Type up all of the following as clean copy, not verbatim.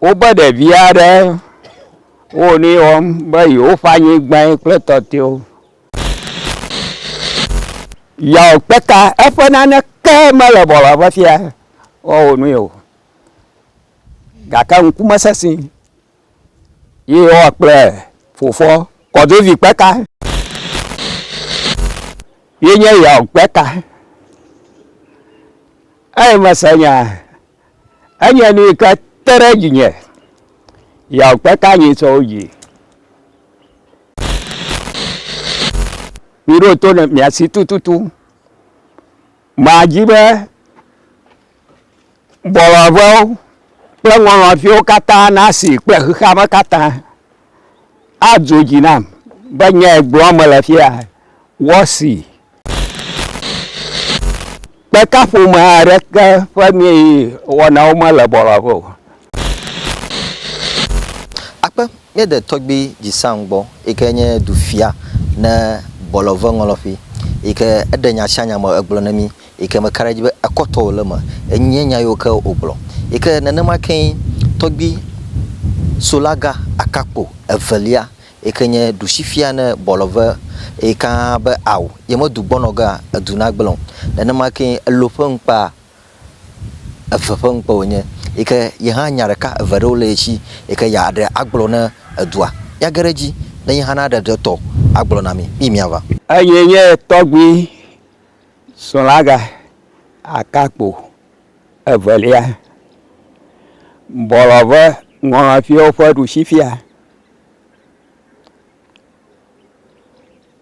Au bas de viade, on est homme, au panier bain, clototio. Yau peka, efanana kemala bola vafia. Oh, no. Gaka nkuma sasi. Ye o ple, fofo, kodo vi peka. Ye nye yau peka. Ai masanya. Anya ni ka tereginye. Yau peka ni soji. Miro to na miasi tututu. Majibe bolavo pengon fio kata nasi pe khama kata ajoji nam banye gboma la fia wosi pe ka fu ma reka fami wona o mala bolavo akpa ye de togbi jisangbo ikenye dufia na bolavo ngolofi ike edenya shanya ma egbonami ike makaraji be akoto lema enyenya yoka oblo ike nanama ken togbi solaga akapo evelia ikenye dushifia na bolova ika be aw yemo dubonoga aduna gblon nanama ken lopampa afafampa onye ike yehanya reka everolechi ike ya ade agbona adua ya garaji na yehana da to agbonami mimiava ayenye togbi solaga akapo evelia bolova ngona fio fodu shifia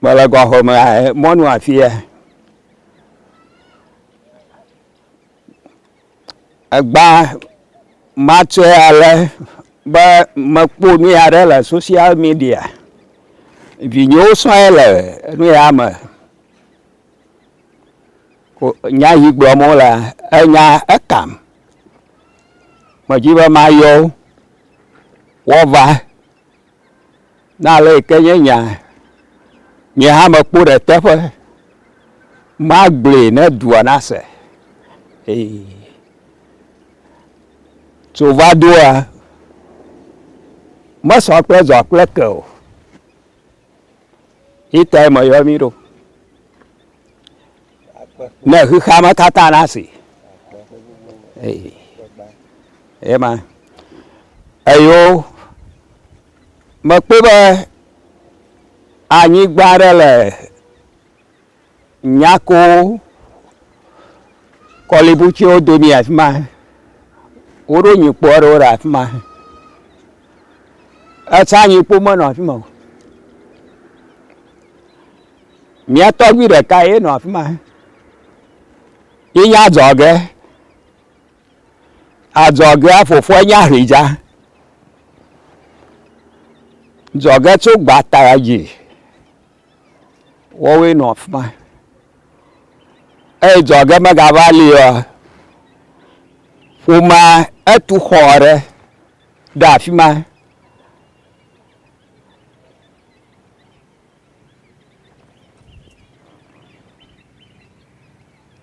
malaga homa monu afia agba matwe ale ba makponu ya la social media vinyo so ele no ya ma ko nya yigbo mo la anya akam majiba mayo wova na le kenya nya ha ma po de tefe magble na duana se so va doa ma so prezo pleko ita ma yo miro na khama kata nasi ema ayo makpeba anyi gbarele nyako kolibuchi odomi afma oro nyipo oro afma atsanyi po mo na afma mi atogbi re ka e no afma iya azoge afofo nya rija zoge to gbata yi wo we no afma e zoge magavali o fuma etu khore da afma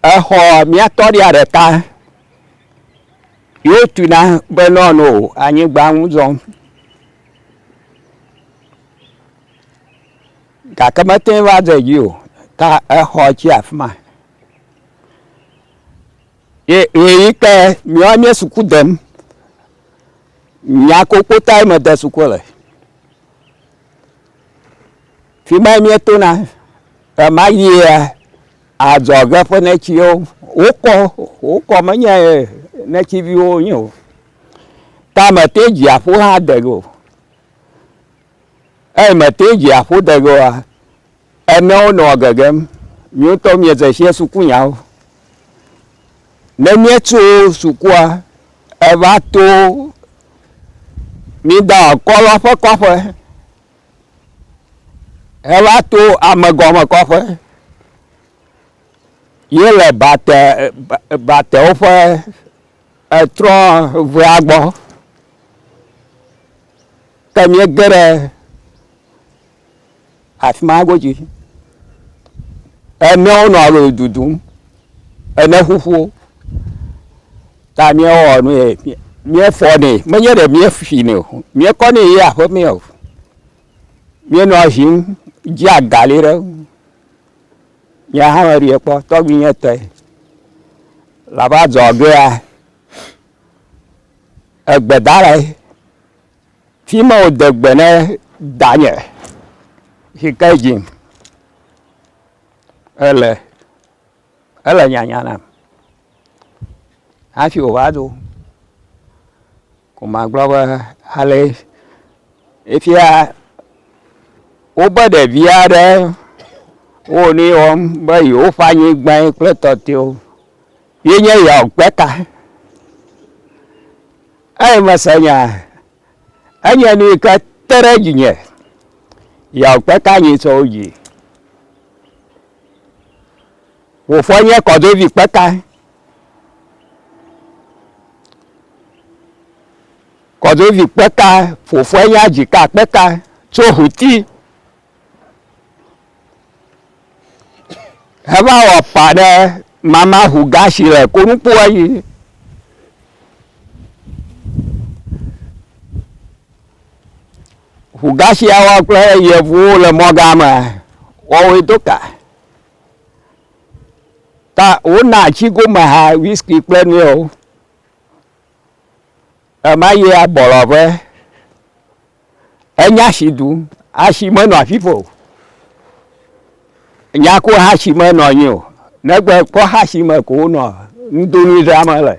ho mi atoria reta yo tuna benono anyi gba nwuzo ka kamate wa ze yo ta ho chi afma e ke mi onye sukudem nya kokko time de sukole fi ma mi tuna ma ye azoga fone chio uko manya na chivio nyo tama teji afu ha dego ma teji afu dego eno no gagam nyo to mi ze she sukunya na mietu sukua evato mi da kolo fo kofe evato amagoma kofe yele bate ofe etro vuagbo kamie gere afmagoji eme ono aro dudum ene fufu tamie onu mía phone mấy nhớ để mía phi nữa mía có này à phải mía mía nói hiếm giá gà đi đâu nhà hàng riêng po tôi bị nhớ tới là ba giò ghê ở bờ đá này khi mà được bờ này đá nhẹ thì cái gì ở là nhà nào hai phiếu hóa rồi cũng mà global hale if ya over the via there ô ni om bây giờ phải như vậy phải tự tiêu như như giàu quét cả ai mà sợ nhà anh nhà nuôi cái tê gì nhỉ giàu quét cả như số gì我发现搞这việc quét cả có dấu việc quét ca phủ phơi nhà chỉ cả quét ca cho hụt đi hả bảo bà đây mama hụt gas là cũng bùa gì hụt gas là cái gì vụ là mua gà mà ôi tất cả ta uống nào chỉ có mà whisky quen nhiều mai ya bỏ lò về anh nhá xí đủ à xí mới nói phi phụ nhà cô hai xí mới nói nhiều nếu có hai xí mới cô nói tôi đi ra mà lại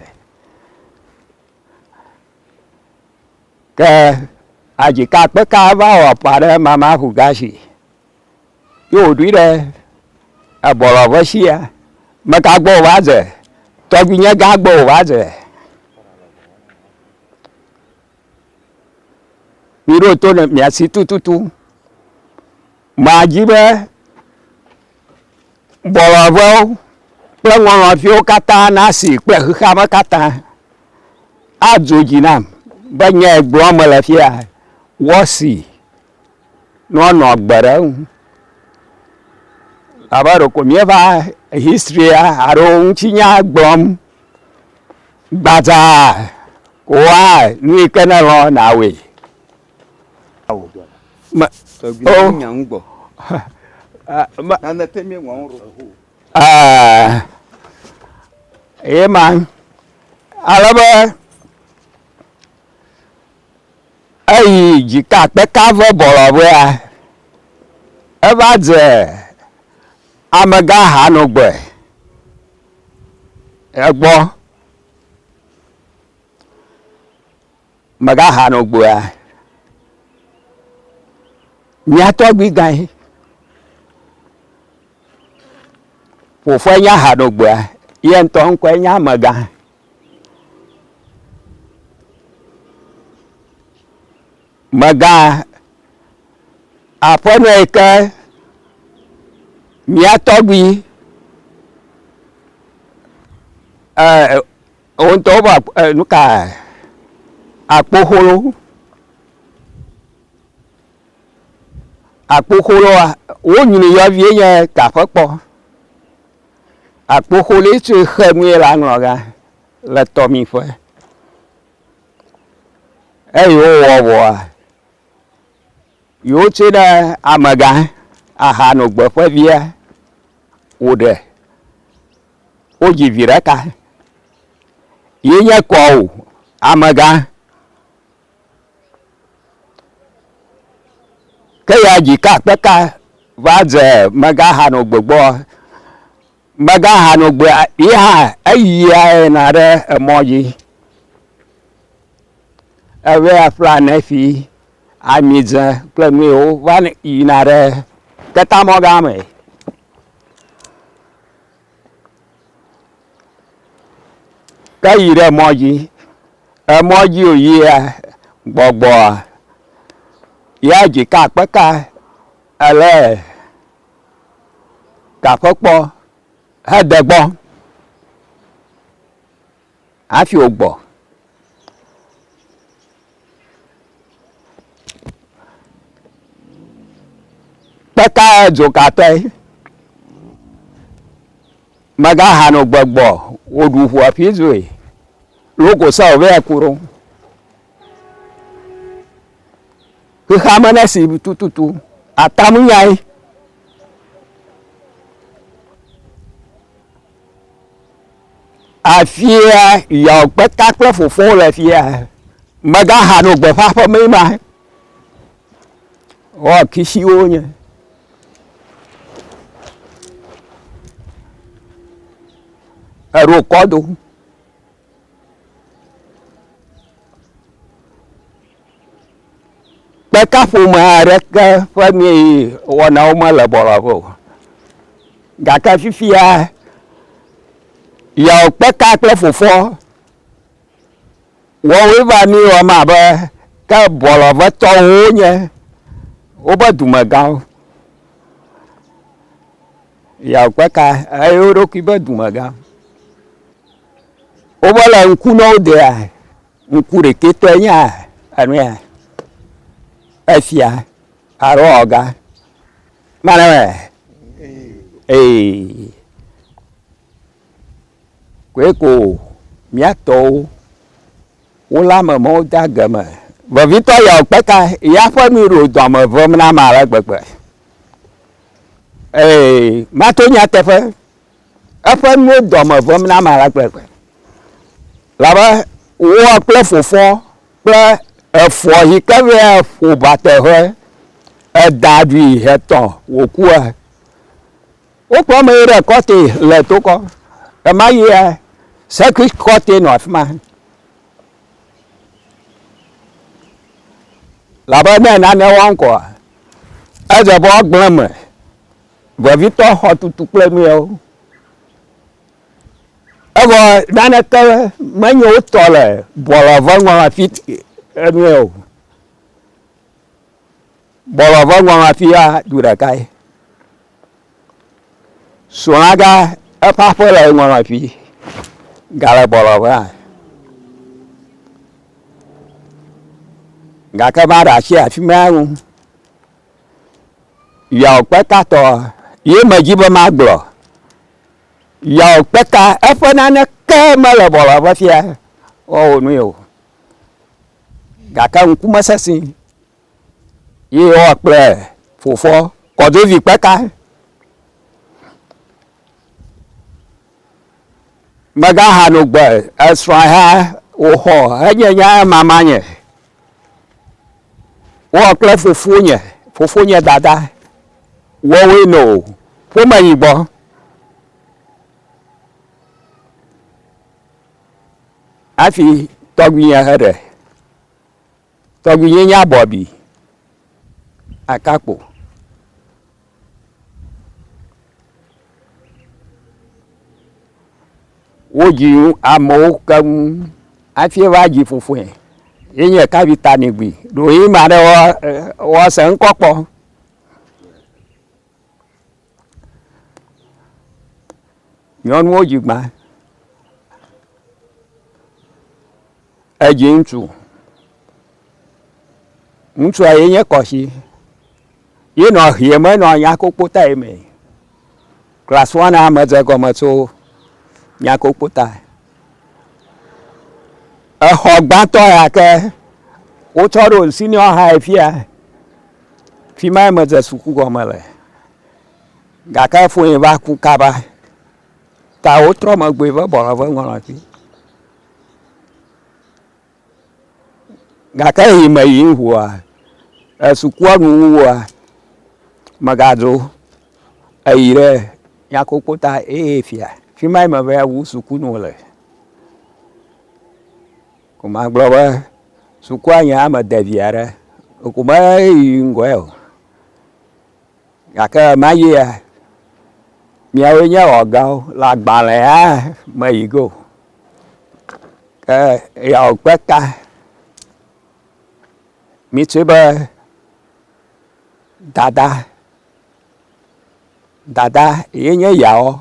cái chỉ cắt bớt cá vào bà đây mà phụ cá xí yêu đuổi đây bỏ lò về xí mà cá bò vá rồi tôi cứ nhớ cá bò vá rồi Miro tu na miasi tu mà gì bé bỏ lò vào bây ngon phiếu kata nasi quẹt hư kham kata à rồi gì nam bây nghe bữa mà là phía wasi nó bờ đó à bà rồi cũng nhớ va history à rồi chỉ nhớ bom baza quá nuôi cái nào nào vậy mà ô nhận bộ anh thấy miếng ngon rồi em mà là bơ ai chỉ cả bé cá với bò lò với em bắt giờ amaga hà nội bơi em bò maga hà nội bơi nhà tôi bị gai phụ phơi nhà hà nội bữa yên toàn quay nhà mà gai à phơi này cái nhà tôi bị ôn tố vào nó cả bố holo bố holo ôn như này về nhà cả phật bò bố holo chơi khơi mưa là ngọ ra là to mi phơi yo chơi đó amaga hà nội bờ phơi vía ode gì vì đó cả ye nhà cầu amaga cái gì cả tất cả và giờ maga hà nội bờ maga hà nội bờ ý ai là đây mò gì về plan này phi anh giờ plan nhiều và ý là đây cái ta mò gà mày cái gì đây mò gì gì bò ya chỉ cả tất cả là cả phật bò hay đẹp bò phiêu bò tất cả rồi cả tay mà cả hà nội bò ô đủ phù phía dưới lúc của sau về cù xexame ne si tututu atamu nyai afia yɔ kpeta kple fofo le fia megaha no gbeƒã ƒe mee ma wɔ kisiwo nye eɖo kɔdo kpeka ƒome aɖeke ƒe mi wɔnawo mele bɔlɔƒe o gake fifia yɔ kpeka kple fofoa wɔwoe va nu wɔm abe ke bɔlɔʋetɔwo nye wobe dumegãwo yɔ kpeka eye wo ɖokui be dumegã wobe le ŋku na wo dea ŋku ɖeketɔe nya enua efia alo ɔga maneme koe ko míatɔwo wole amemawo de ageme vevitɔ yɔ kpeka ya ƒe nu ɖo dɔme vem na ame ale gbegbe mato nyateƒe eƒe nuwo dɔme vem na ame ale gbegbe labe wowɔ kple fofoa kple efɔ yi ke be ƒo bateƒe eda ɖui hetɔ wòkua wokplɔ me yi ɖe kɔte le tokɔ ema yia sekui kɔte nɔ afi ma labe ne nane wɔm kɔa edze be woagblẽ me vevitɔ xɔtutu kple nu yawo evɔ naneke menye wotɔ le bɔlɔʋe ŋɔŋafi enu o bɔlɔʋe ŋɔŋafi ya du ɖekae srɔ̃laga eƒe aƒe le ŋɔŋafi gale bɔlɔʋea gake ma ɖe asi afi ma ŋu yɔ kpeka tɔ ye medzi be magblɔ yɔ kpeka eƒe naneke mele bɔlɔʋe fia wɔwɔ nu o gake ŋkume sesẽ ye wɔ kple fofoa kɔdovi kpeka megaha no gbe esrɔ̃ ha wòxɔ enye nya mamanye wɔ kple fofonye dada wɔwoe no ƒome yibɔ hafi tɔgbuinye he ɖe tɔgbuinye nya bɔbi akakpo wodzi amewo keŋ hafi va dzi fofoe yenye kavitanigbi ɖo yi ma ɖe wɔse ŋkɔkpɔ nyɔnuwo dzi gbã edzi ŋutsua yenye kɔsi yenɔ hie me nɔ nyakokpo ta me klasua na amedze gɔme tso nyakokpo ta exɔ gbãtɔ yake wotsɔ ɖo senior high fia fi ma medze suku gɔme le gake foe va ku kaba ta wotrɔ megbe ve bɔlɔʋe ŋɔŋafi gake yi me yi ʋua esukua nu wua megadzo eyi ɖe nyakokpo ta eye fia fi ma me va wu sukunu le ko magblɔ be sukua nye ame devi aɖe ko me yi ŋgɔe o gake ma yia miawoe nye ɔgawo le agbalẽa me yi go ke yɔ kpeka mitsoe be dada yenye yawɔ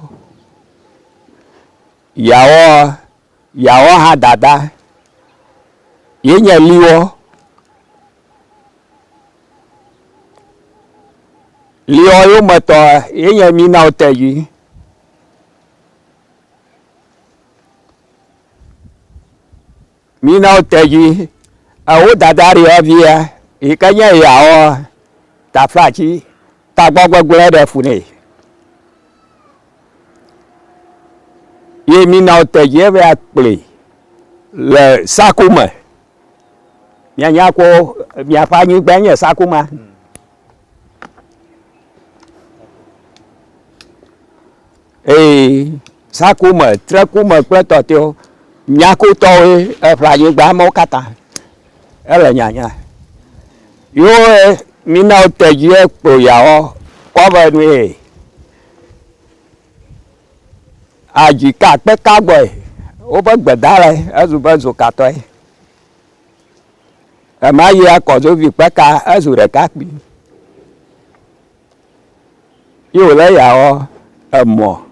hã dada yenye liwɔ yo metɔ yenye minawo tedzi minawo tedzi ewo dada ɖi evia Et quand il y a ta flachi, ta gbogbo de fune. Et mina oteje ve akple le sakuma. Nya ko mia fa nyu gbe nya sakuma. Sakuma trakuma kple tio nya ko to e fa nyu gba mo kata. Ele nya. Yo mina oteje po ya o ko ba ni aji ka pe ka gbo o ba gbeda re azu ba zo ka to e ma ye ko zo vi pe ka azu re ka pi yo le ya o emo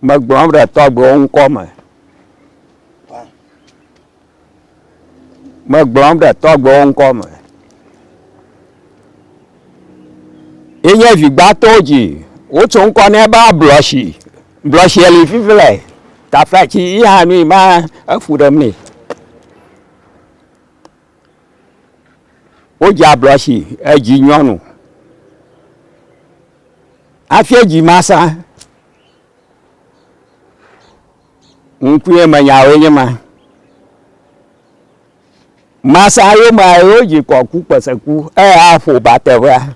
ma gbo re to gbo nko ma ma gbo re to gbo nko ma enye vigba toji o tun ko ne ba blush eli fifile ta fa chi ya mi ma afudam ni o ja blush eji nyonu afieji masa nkuye manyawe nyema masa yo ma yo ji ko ku peseku afo batewa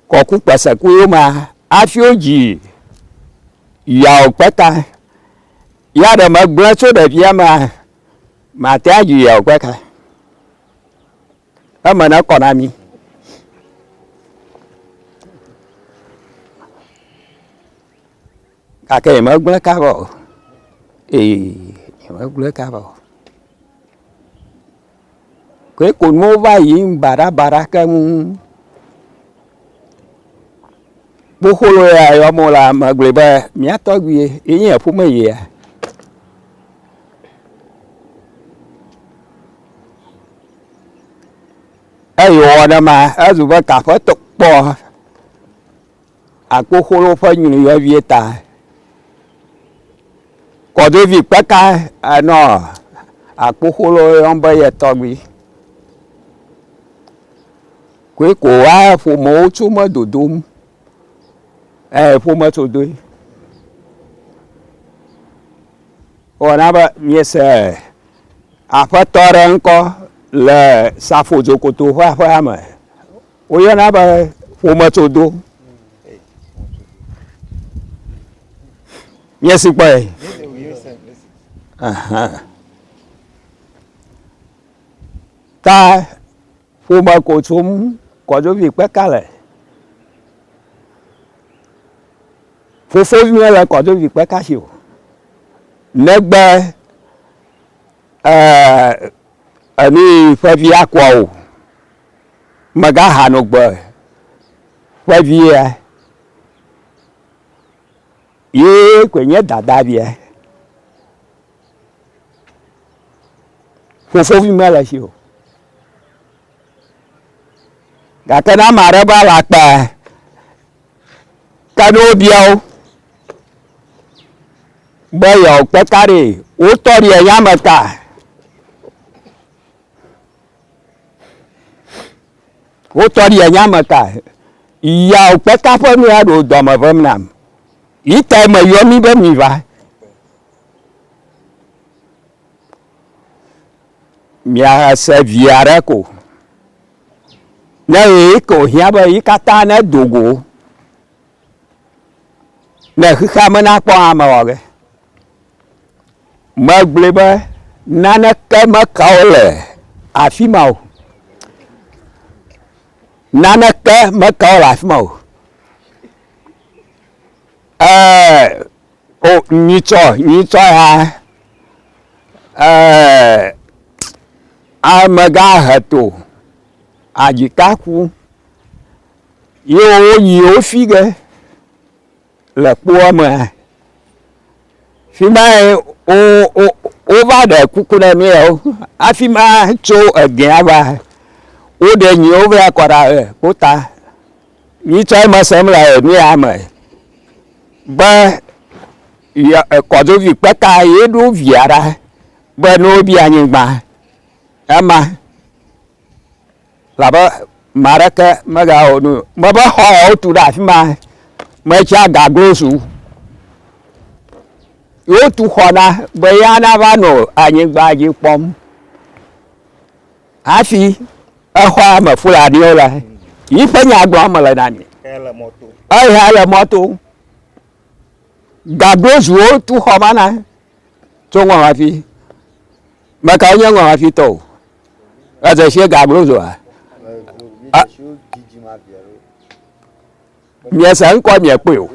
koku peseku yo ma afioji ya opeta ya de magble so de bia ma te aji ya opeka amana konami ake magble ka bo magble ka bo kwe kun mo va yin bara ka mu Buholo ya yo mo la magleba mi atogwie yin e fu me ye ayo na ma azuba ka fa to po akokolo fa nyunu yo vieta ko do vi peka no akokolo yo mba ye togwi kwe ko wa fu mo tu ma dodum fu ma to do ona ba miese afa tore nko le safo jokoto fa ma o yo na ba fu ma to do miese pa ta fu ma ko tum ko jo vi pe kale fofo mi la ko jo vi pe ka si o negbe ani fa vi akwa o maga ha no gbo fa vi ye kwenye dada bi fofo mi la si o gakana mare ba la pa kanu biao boyo pekare o tori eyamaka iya o peka fo mi ado do mo vamnam ita ma yo mi be mi va mia se viare ko na e ko hiaba ikata na dogo na khama na po amawe magleba nana kama kaole afimau nana kama kaole afimau o nito ha amaga hato ajikaku yo fige la poama fima o va de kukuna mi o afima cho again ba o de ni o va kwara kota ni chai ma samla ni ama be ya kodo vi peka yedu viara be no bi anyigba ama laba maraka maga onu maba ho tu da fi ma ma cha gaglosu yo tu khona be ya na ba no anyigba ji pom afi ahwa ma fulani ola yi pe nya gbo ma la dani ai hala moto gaglosu o tu khomana to ngwa afi maka nya ngwa afi to aza she gaglosu a mie san kwa mie pe o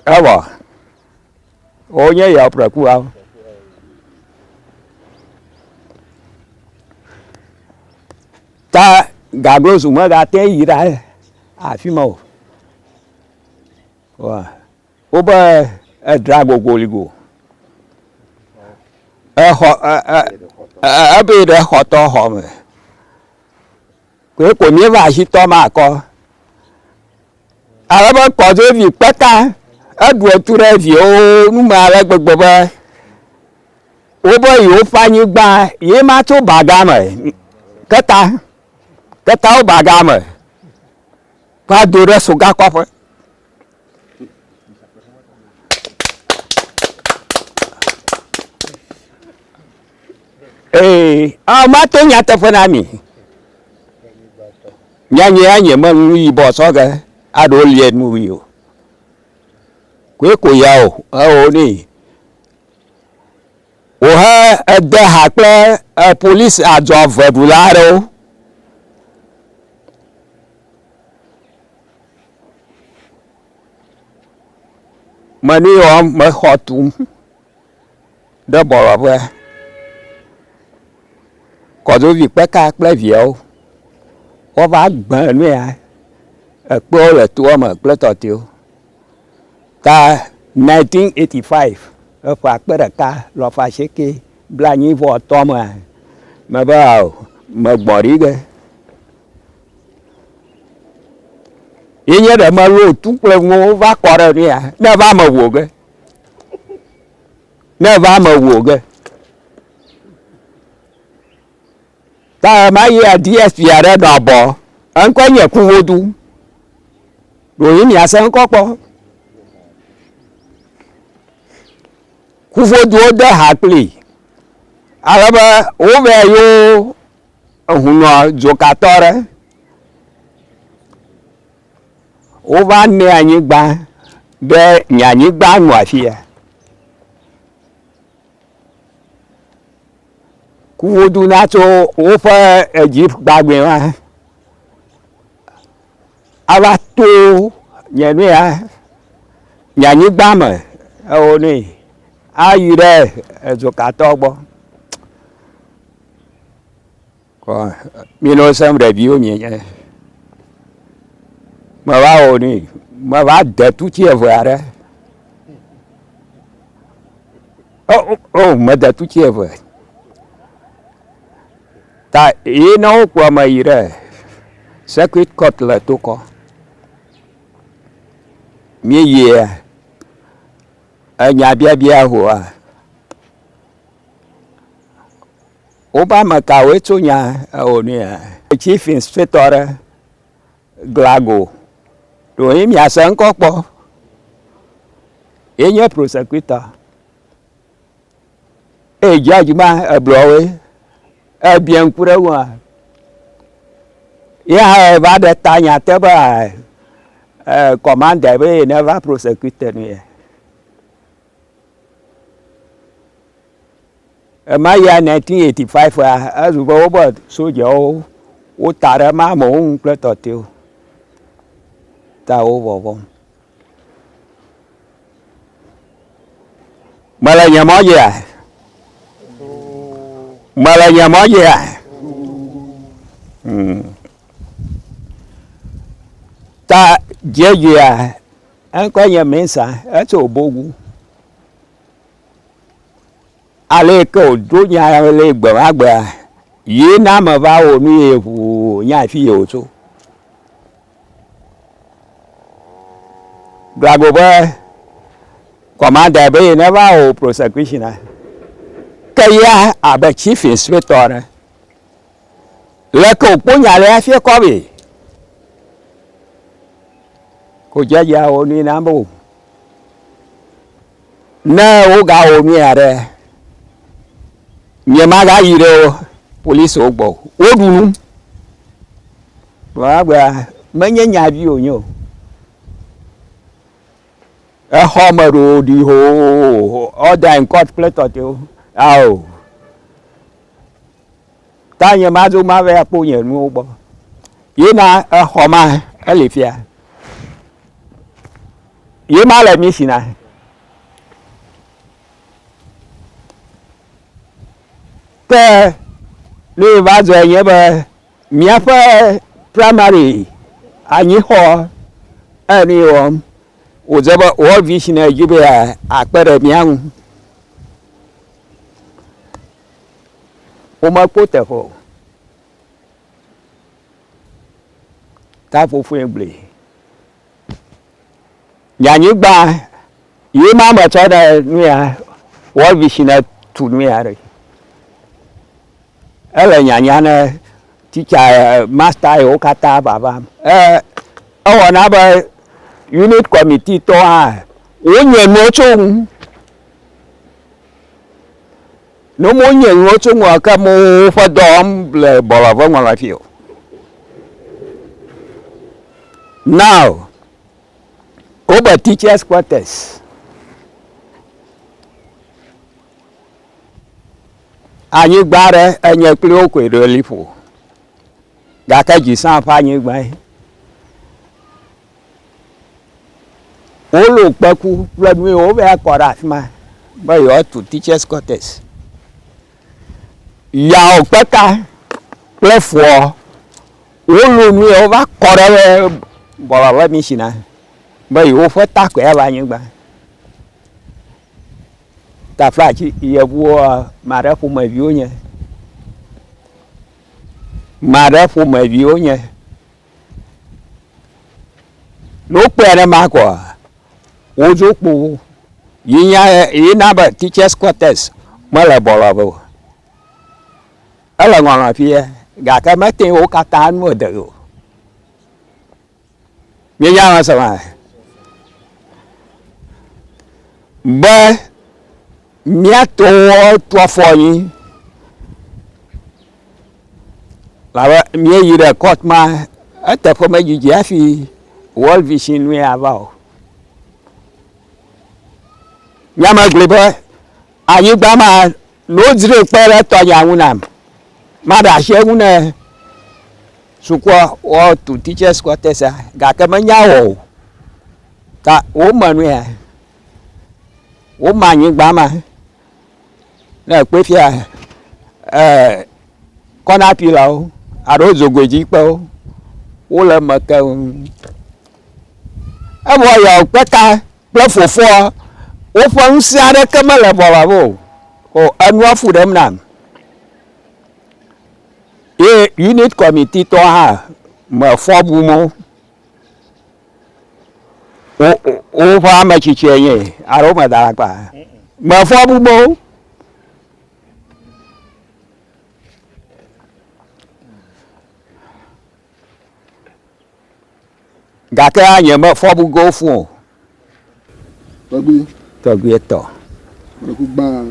aba onye ya praku a ta gaglosu ma ga te ira afi mo wa o ba drago goligo be de hoto home ko mi va shi to ma ko ara ba ko je vi peta adu oture vi o nu ma re gbogbo ba o bo yi o fa yin gba ye ma to baga me keta o baga me pa do re so ga ko fo ma to nya te fo na mi nya ma nu yi bo so ga ado lien mu yo kwe ko ya o ni o ha de ha pe police ajo verbularo mani o ma hotum de boro ba ko do vi pe ka ple vieo o va gbon nu ya pe o le to ma ple to ti o ta 1985 fa pe ka lo fa se ke bla ni vo to ma ba ma gbori ge yenye de ma lo tu ple ngo va ko re ni ya na va ma wo ge ta ma ye DSP are do bo an ko nye ku wodu ro yin ni asan ko po ku wodu o de ha pli araba o be yo ohuno jokatore o va ne anyigba be nyanyigba nu afia ku wodu na to o fa ejip gbagbe wa ara to nyenu ya nyanyigba me o ni ayire ezokato gbo ko mi no sam review nyenye ma va o ni ma va de tu ti evare ma de tu ti evare ta ino kwa ma ire circuit court la to ko mi ye anya bia ho a Obama ka we to nya o ni chief inspector Glago do him ya san ko po enye prosecutor judge ma blowe bien kure wa ya va de tanya te ba commander be never prosecuted ni ma ya 1985 azu bo bo soja o tare ma mo un pleto ti ta o bo mala nya mo ya ta je ya an ko nya mensa a to bogu ale ko do nya le gba agba yi na ma ba o mi nya fi o so Dragoba commander be never prosecution. Kaya abe chief inspector. Le ko punya le afia kobi. Ko jaja oni nambu. Na o ga o mi are. Nyema ga yire police ogbo. Odunu. Wa gba menye nya bi onyo. A homero di ho order in court plate to. Ao. Tanya mazu ma ve apo yen mu ogbo. Yina a homa elifia. Yima le mi sina. Te le vazo yen ba mi afa primary anyi ho ani o ozaba all vision ejibe apere mi an o ma pote ho ta fo fun egble yanyi gba yi ma ma cha da nu ya all vision tu nu ya re ele nyanya na teacher master o kata baba o na ba unit committee to ha o nye no chung no mo nye no chung wa ka mo fa dom le bola va ngala fio now over teachers quarters anyi gbare enye kle okwe relifu ga ka ji san fa anyi gba olo paku planu o be akora ma ba yo to teachers quarters ya o peka plefo olo nu o ba kora bola la mi sina ba yo fo ta ko ya ba anyi gba ta flachi ye bu mara fu ma vionye no pere ma ko ojopo yina ba teachers quarters mala bola bo ala ngona fie ga ka ma te o ka tan mo de o mi ya ma sa ma ba miato to foyi la mi yire court ma ata fo ma jiji afi world vision we avao nyama gleba ayi gba ma no dire pere to ya wunam ma da she wuna sukwa o to teachers quarters ga ka manya wo ta o manu ya o ma yin gba ma na pe fia kona pila o aro zogoji pe o le maka abo ya peka pe fofo o fo nsi are kama le bola bo o anu afu dem na unit committee to ha ma fo bu mo o fa ma chiche yen aro ma da pa ma fo bu mo gake anye ma fo bu go fun togbi to ku gba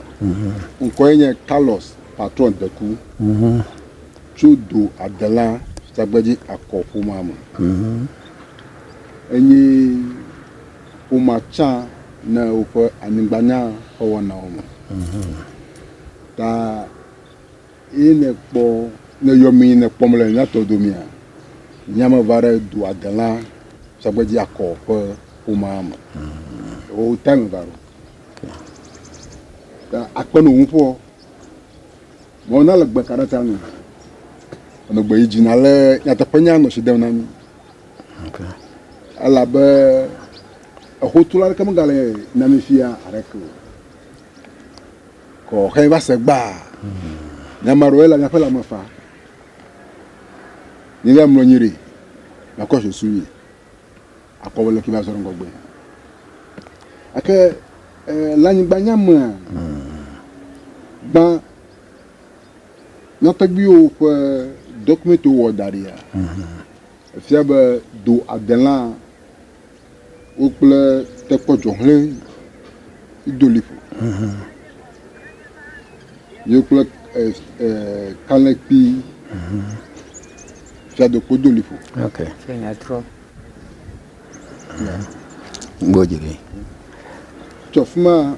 nko yen Carlos patron de ku chudo adela sagbaji akofu mama enyi umacha na ofo anigbanya owo na omo ta ine po na yomi ne pomle na todomia nyama vare du adela sagbaji akofu mama o time varo ta akpanu unfo mo na lagba karata no ono gbe jinale ya tapanya no shidem na mi okay ala be hotula kam gale na mi fia areko ko he ba se gba na maroela na fela mafa ni le mo nyiri na ko so suyi akowole ki ba so ngogbe ake l'anyigba nyame gba nyɔtɔgbiwo ƒe dɔkumentowo wɔ da ɖia efia be do adela wo kple tekpɔ dzɔhlẽ idoliƒo yewo kple kalẽkpi fiadokpo doliƒo. Okay. Gbɔdzili. Tsɔ fi ma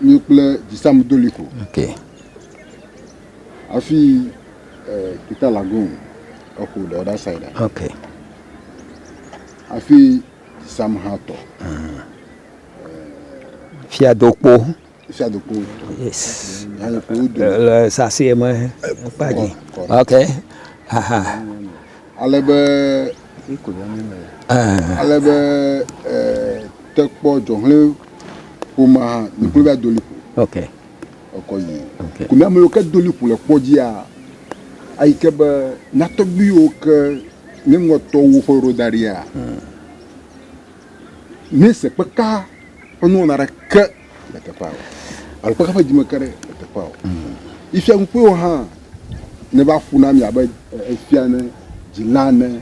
yewo kple dzisamu doliƒo. Okay. Afi Kita Lagoon exɔ the other side. Okay. Afi dzisamu hã tɔ. Fiadokpo. Fiadokpo. Yes. Fiadokpo sase me kpadzi. Okay. Haha. Ale be tekpɔ dzɔhlẽ ƒome hã niklo va doliƒo. Okay. Ekɔ yi. Okay. Komi ame yiwo ke doliƒo le kpɔ dzia ayi ke be nyatɔgbiwo ke neŋɔtɔwo ƒe ɖo da ɖia ne se kpeka ƒe nuwɔna ɖeke le teƒea o alo kpeka ƒe dzimeke ɖe le teƒea o. Ifia ŋukpewo hã ne va ƒo na mi abe efia ne dzila ne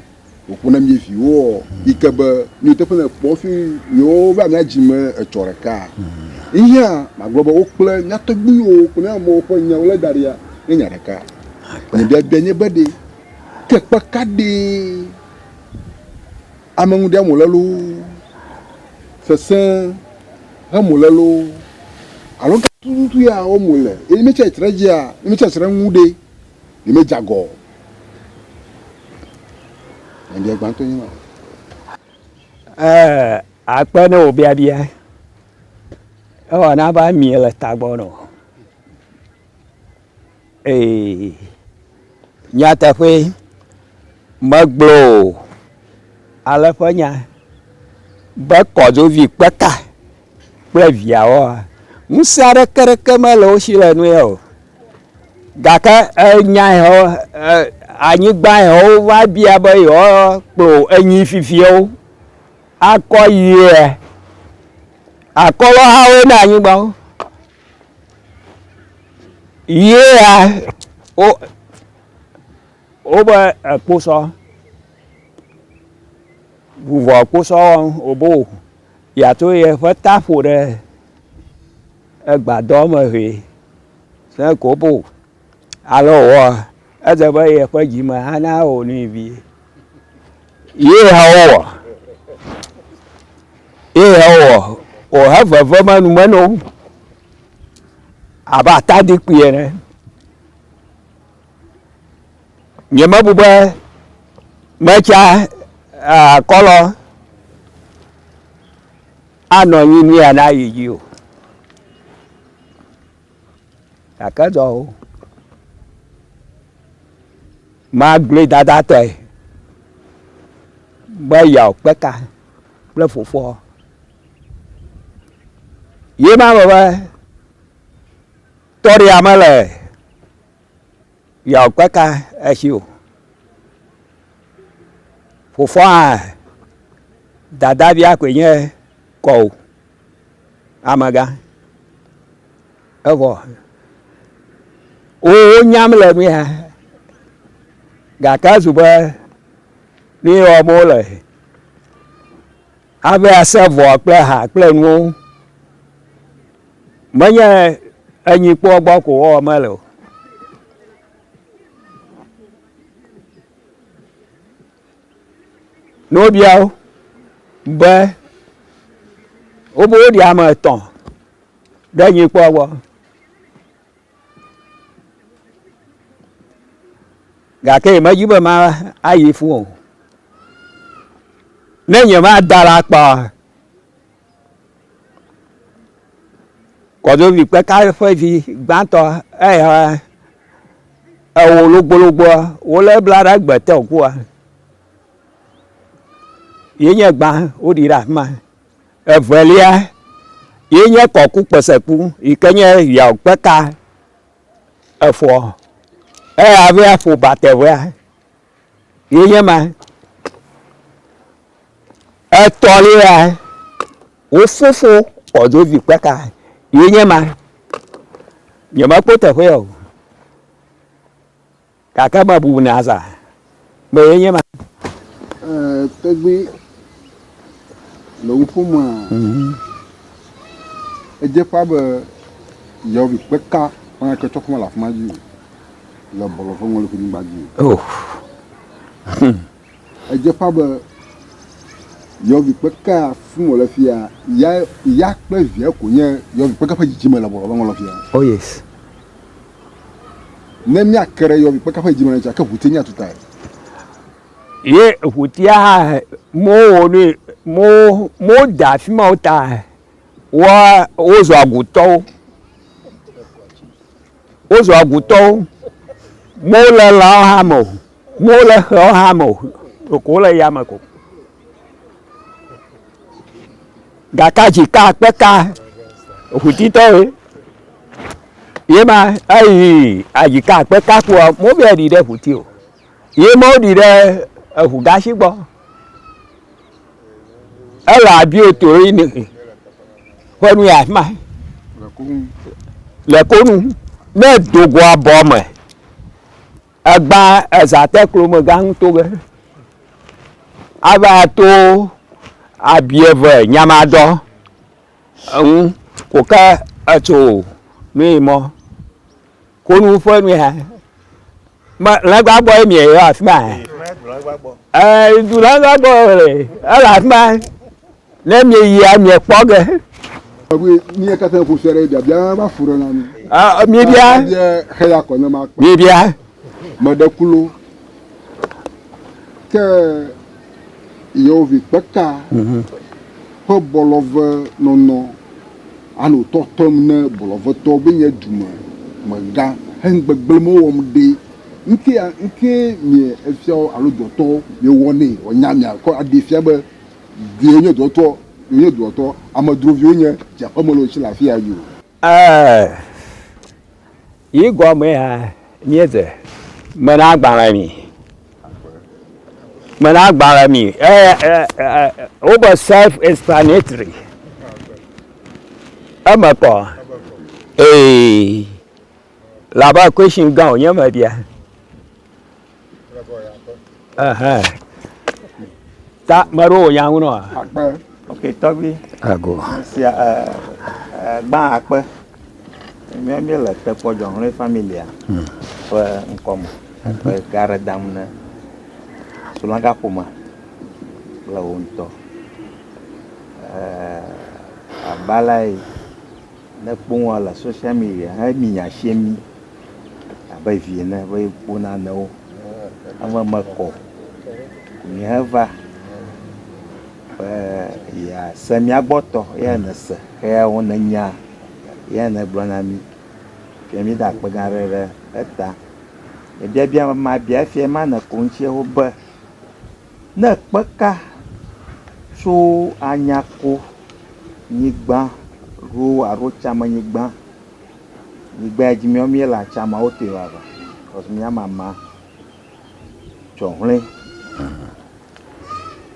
wòƒo na mi viwo yi ke be mi teƒe ne kpɔ fi yewo va mia dzime etsɔ ɖeka. Yihã magblɔ be wo kple nyatɔgbiwo kple amewo ƒe nyawo le da ɖia nye nya ɖeka. Ne biabia nye be ɖe ke kpeka ɖe ameŋu ɖe mo le loo sesẽ hemo le loo alo tututu ya wo mo le eye me tse tsitre dzia me tse tsitre ŋu ɖe ye me dzagɔ. Ndia gbãtɔ nye ma. Akpe ne wo biabia. Ewɔna be ami le tagbɔ nɔ. Nyateƒe megblɔ ale ƒe nya be kɔdzovi kpeka kple viawoa ŋusẽ aɖeke mele wo si le nu ya o. Gake enya yewo anyigba yewo va bia be yewo kplɔ enyi fifiawo akɔ yie akɔlɔ hawo na anyigbawo yia wo be ekposɔ vuvɔ kposɔ wobo yato ye ƒe ta ƒo ɖe egbadɔ me hee se ko bo alo wɔ edze be ye ƒe dzime hana wò nu vie ye hã wowɔ wòhe veve nume no abe atadikpui ene. Nyemebu be metsa akɔlɔ anɔ anyi nu ya na yi dzi o. Gake dɔwo magblẽ dadatɔe be yeawɔ kpeka kple fofoa. Ye ma me be tɔɖia mele yeawɔ kpeka esi o. Fofoa hã dadavia koe nye kɔwo amegã evɔ wo nyam le nu ya gake zu be ne wɔm wole ave ase vɔ kple ha kple nuwo menye enyikpɔ gbɔ ko wɔwɔ mele o. N'obiawo be wobe woɖi ame etɔ̃ ɖe nyikpɔ gbɔ. Gake medzi be ma ayi fu o. Ne nye ma da la akpa kɔdzovi kpeka ƒe vi gbãtɔ eya ewo logbologboa wole bla ɖe gbete ŋkua. Ye nye gbã woɖi ɖe afi ma. Evelia ye nye kɔku kpeseku yi ke nye yeawɔ kpeka efɔ eya be aƒo batevea ye nye ma. Etɔlia wo fofo ọ̀dọ́ fi pẹ́ka yìí nyẹ́ ma nyẹ́ ma kpó tẹ̀fẹ́ o kàkà ma bu ní àzà mẹ yìí nyẹ́ ma. Tọ́gbé lòun fún mu ẹ jẹ́ fábẹ́ ìyàwó fi pẹ́ka wọn kẹ́ tọ́ fún wa làfún ma jù lọ bọ̀lọ̀ fún wọn ló fi nígbà jù. Ẹ jẹ́ fábẹ́ ìyàwó fi pẹ́ka fún wọn lọ fi ya ìyá pẹ́ viẹ́ kò yẹ ìyàwó fi pẹ́ka fẹ́ jìjì mọ́ lọ bọ̀lọ̀ fún wọn lọ fi ya. Oh yes. Nẹ́ẹ̀mí àkẹrẹ ìyàwó fi pẹ́ka fẹ́ jìjì mọ́ lọ fi ya kẹ́ hùtẹ́ ní àtúntà yẹ. Ye hutia mo da fi ma ta wa ozo aguto mo le la ha mo le ha mo ko le ya ma ko ga ka ji ka pe ka huti to ye ma ai aji ka pe ka ko mo be di de huti o ye mo di de ẹ̀hù gáṣí gbọ́ ẹ là bí o torí ni fẹ́nu yà má lẹ́kọ́nù mẹ́ẹ̀dógún abọ́ ọmọ ẹ̀ ẹgbà ẹ̀sà tẹ́kùrọ̀mọ̀ gáhùn tó gẹ́ abá tó àbíẹ̀fẹ̀ nyamadọ́ ẹ̀hún kò kẹ́ ẹ̀tọ́ mi mọ́ kónú fẹ́nu yà lẹ́gbàgbọ́ ẹ̀mí ẹ̀yọ́ àfimá ìdúràgbàgbọ́ rẹ̀ ẹ̀làfimá lẹ́mí èyí àmì ẹ̀pọ́ gẹ̀. Ní ẹ̀ka tẹ́ kò sẹ́rẹ̀ ìdàbí àwọn bá fúra náà ni. Mi bíá. Ẹ̀yà kọ̀ náà máa pẹ́. Mi bíá. Mọ̀dẹ́kulo kẹ́ ìyẹ̀wò fi pẹ́ka kọ́ bọ̀lọ̀vẹ́ nọ̀nọ̀ àná tọ́tọ́ mi náà bọ̀lọ̀vẹ́ tọ́ bẹ́ẹ̀ yẹn dùmọ̀ mọ̀gá ẹ̀ ń gbẹgbẹ́ mọ́ wọ́n dé. Nke mie efia alo dɔtɔ ye wɔne ɔnyamia kɔ adi fia be die nye dɔtɔ amedroviwo nye dzaƒemelo tsi le afi ya yi o. Yi gɔme ya nye dze mena agbalẽ mi wobe self-explanatory eme kɔ laba question gã wònye me bia. Ta maro yang uno. Okay, tọ́gbí. Ago. Si gbá akpẹ́. Mi le teƒe dzɔnri familia. Ƒe ŋkɔme. Ƒe gaɖe dam ne sulaga ƒome le wo ŋutɔ. Abala yi ne kpɔm le social media hemi nyasie mi abe vie ne be kpɔ nanewo. Ame mekɔ mi heva ya se mia gbɔtɔ ya ne se ya wo ne nya ya ne gblɔ na mi fia mi da akpe gã ɖe eta ebia ma bia fia ma ne ko ŋuti wo be ne kpeka tso anyako nyigba ro aro tsame nyigba ya dzi mi le atsama wo te wa ba because mia mama tsɔhlẽ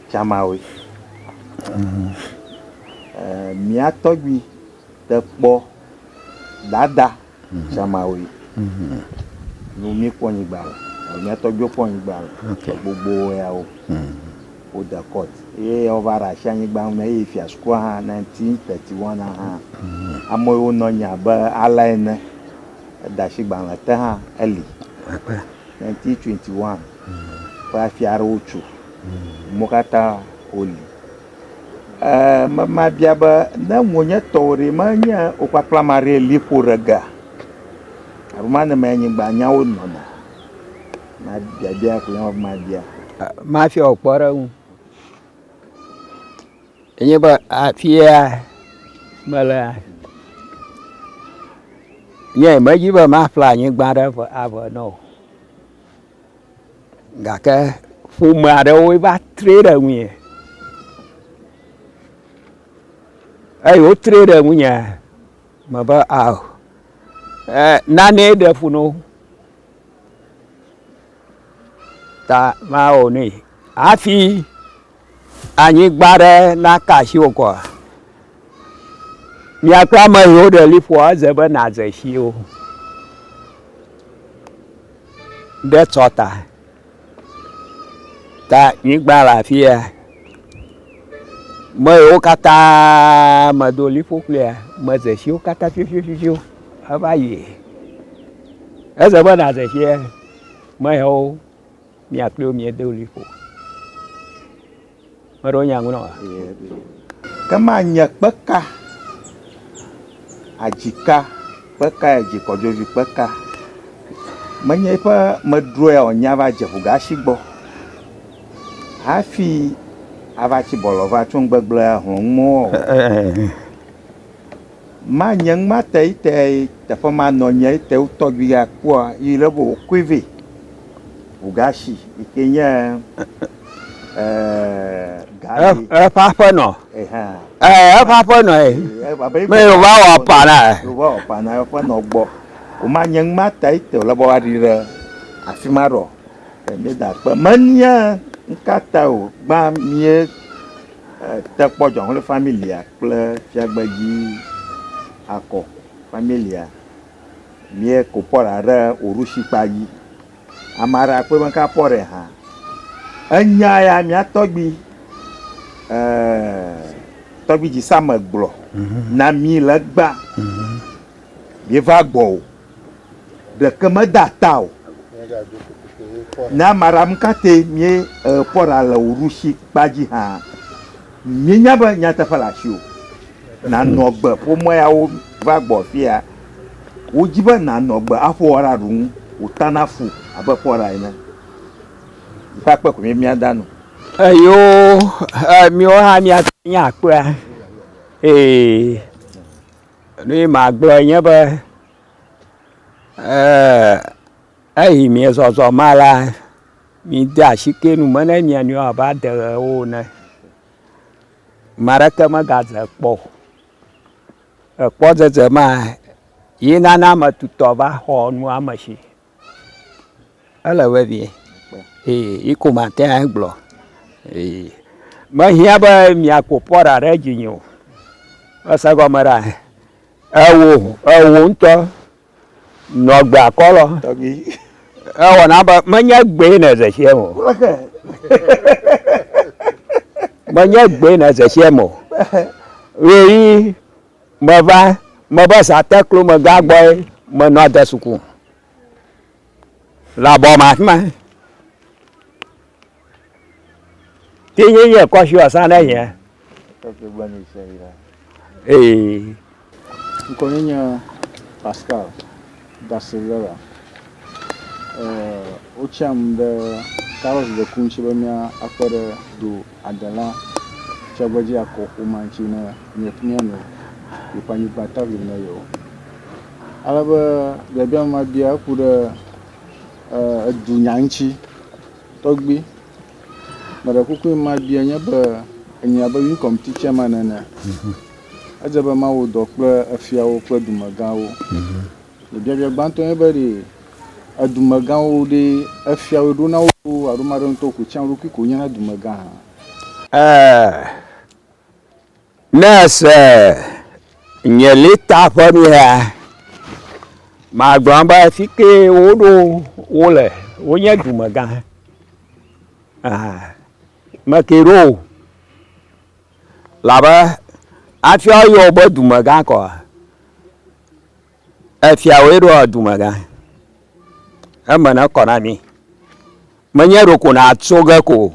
tsamawe mia tɔgbi te kpɔ dada tsamawe nu mi kpɔ nyigba le mia tɔgbiwo kpɔ nyigba le gbogbo yawo wo de court eye wova ɖe asi anyigba ŋu eye fiasukua hã 1931 hã amewo nɔ nya abe ale ene eda asi gbalẽ te hã eli 1921 ƒe afi aɖewo tso mo katã woli ma bia be ne wònye tɔwo ɖe menye wo kpakpla ma ɖe li ƒo ɖe ga abe ma ne me anyigba nyawo nɔna ma biabia ko ya ma bia ma fi o kpɔ ɖe ŋu enye be afia mele nye medzi be ma ƒle anyigba ɖe ave no gake ƒome aɖewo va tre ɖe ŋuie eye wotre ɖe ŋunye mebe ao nane ɖe ƒo no ta mawɔ nɛ hafi anyigba ɖe naka asi wòkɔ miakpɔ ame yiwo ɖe liƒoa edze be nàdze si o ɖe tsɔta ta nyigba le afi ya me yiwo katã medo liƒo kplia medze siwo katã fifififio eva yi edze be nàdze si ya me yiwo miakpliwo miedo liƒo meɖo nya ŋu nɔ kema nye kpeka adzika kpeka adzikɔdzovi kpeka menye ƒe medro ya wònya va dze ʋugasi gbɔ hafi ava tsi bɔlɔ va tso ŋgbegble hlɔ̃mɔ ma nye ŋma te ite teƒe ma nɔ nye ite wotɔgbi ya kpɔa yi le bo wòkoe ʋugasi yi ke nye eƒe aƒenɔ eƒe aƒenɔ me wòva wɔ pana wòva wɔ pana aƒenɔ gbɔ wòma nye ŋma te ite wòle be woaɖi ɖe afi ma ɖɔ mie da kpe menia nkata o gbã mie te kpɔ dzɔnu le familia kple fiagbedzi akɔ familia mie ko pɔra ɖe orusi kpadzi ame aɖe akpe meka pɔ ɖe hã enya ya mia tɔgbi tɔgbi dzisame gblɔ na mi le gbã mieva gbɔ o ɖeke meda ta o na maram kate mie pɔra le orusi kpadzi hã mienya be nyateƒe le asi o nanɔ gbe ƒome yawo va gbɔ fia wodzi be nanɔ gbe aƒo wɔra ɖu ŋu wòtana fu abe pɔra ene va kpe ko mia danu eyo miwo hã mianya akpea nu yi magblɔ nye be eyi mie zɔzɔ ma la mi de asike nu me ne mia nɔewo aba de ɣewo ne ame aɖeke megadze kpɔ ekpɔdzedze ma yi nana ame tutɔ va xɔ nu ame si ele vevie yi ko mate ŋu gblɔ mehiã be miako pɔra ɖe dzinye o ese gɔme ɖa ewo ŋutɔ nɔgbe akɔlɔ ewɔna be menye gbe ne zeshie mo menye gbe ne zeshie mo ɣeyi meva mebe sateklo megagbɔe menɔ de suku le abɔ ma afi ma tinye nye kɔsi ɔsa ne nye nkɔnye nye Pascal da Silvera wotsiam ɖe Carlos de Kunchi be mia akpe ɖe do adela tsɛgbedzi akɔ ƒoma ŋuti ne mianɔ yeƒe anyigba tavi ne yewo alebe biabia ma bia eku ɖe edunya ŋuti tɔgbi meɖe kuku ma bia nye be enya be wi kɔmpitia ma nene edze be ma wo dɔ kple efiawo kple dumegãwo biabia gbãtɔ nye be ɖe edumegãwo ɖe efiawo ɖo na wo alo ma ɖe ŋutɔ ko tsiã ɖokui ko nye na dumegã hã ne se nye lita ƒe nu ya magblɔ be fi ke woɖo wole wonye dumegã meke ɖo labe hafi woyɔ be dumegã kɔ efiawoe ɖo dumegã eme ne kɔ na mi menye ɖoko natso ge ko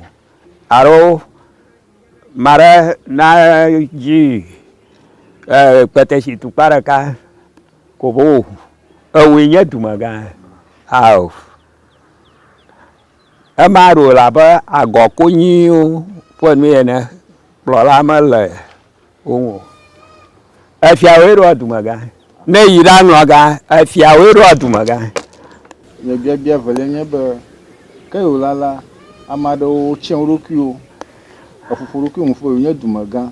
alo mare na dzi kpetesi tukpa ɖeka ko bo ewoe nye dumegã ao ema ɖo labe agɔkonyiwo ƒe nu ene kplɔla mele wo ŋu efiawoe ɖo dumegã ne yi ɖa nɔ gã efiawoe ɖo dumegã nye biabia velia nye be ke yewo la ame aɖewo tsiã wo ɖokuiwo eƒoƒo ɖokui ŋu fo nye dumegã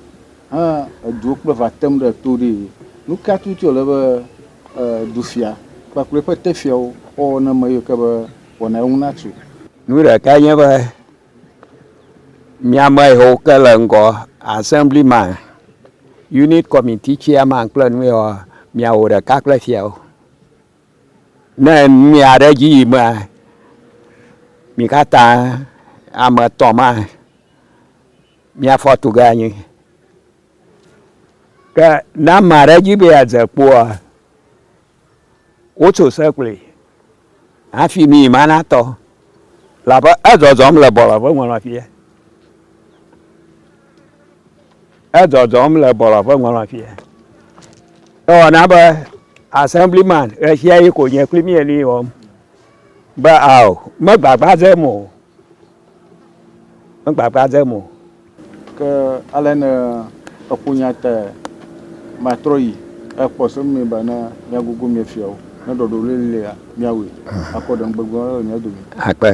hã eduwo kple va tem ɖe to ɖe nu ka tutu le be dufia kpakple eƒe tefiawo xɔ ne me yiwo ke be wɔna eŋu na tso nu ɖeka nye be miame yiwo ke le ŋgɔ assemblyman unit committee chairman kple nu ya miawo ɖeka kple fiawo ne mia ɖe dzi yi mea mi katã ame etɔ̃ ma miafɔ tu ge anyi ke ne ame aɖe dzi be yeadze kpoa wotso se kplii hafi mi ma natɔ labe edzɔdzɔm le bɔlɔ ƒe ŋɔlɔƒia edzɔdzɔm le bɔlɔ ƒe ŋɔlɔƒia ewɔna be assemblyman ɣesia ɣi ko nye kpli mie li wɔm be ao megbagba dzem o megbagba dzem o ke ale ne eƒonya te matrɔ yi ekpɔ se mi be ne miagugu mia fiawo ne ɖɔɖɔ lelea miawoe akɔ ɖe ŋugbegbe le mia dome akpe